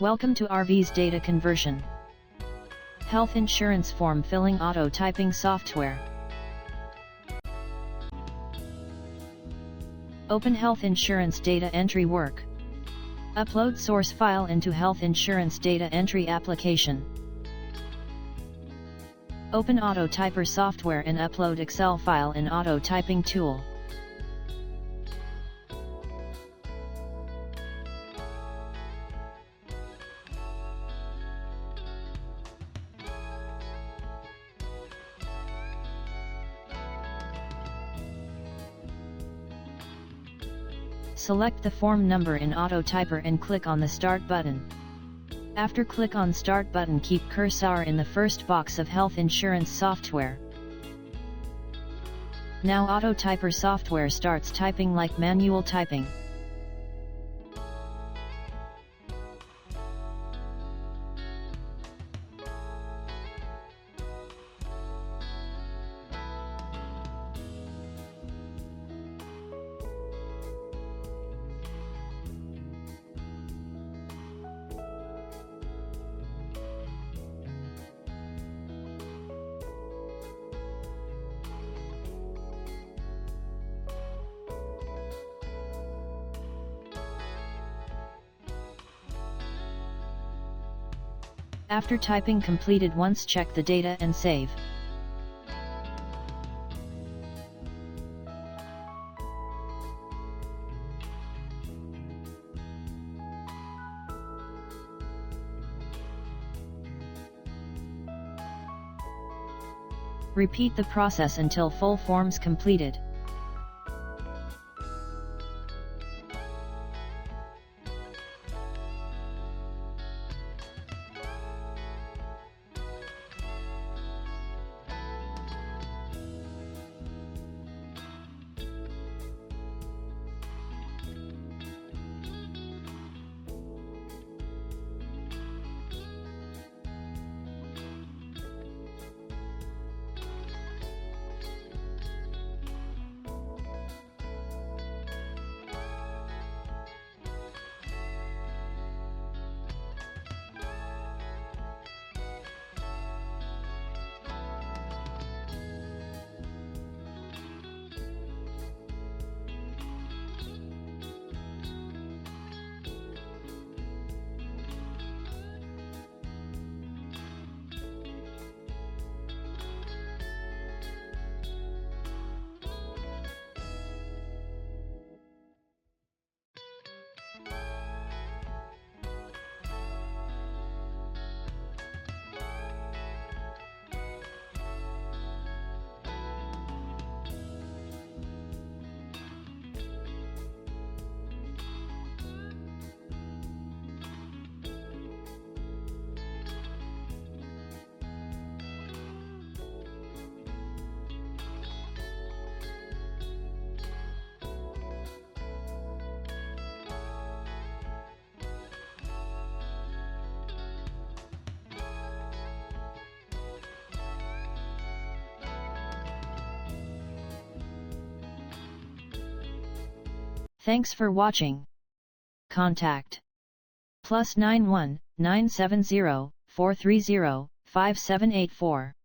Welcome to RV's data conversion. Health insurance form filling auto typing software. Open health insurance data entry work. Upload source file into health insurance data entry application. Open auto typer software and upload Excel file in auto typing tool. Select the form number in AutoTyper and click on the Start button. After click on Start button, keep cursor in the first box of health insurance software. Now AutoTyper software starts typing like manual typing. After typing completed once, check the data and save. Repeat the process until full forms completed. Thanks for watching. Contact +91 970 430 5784.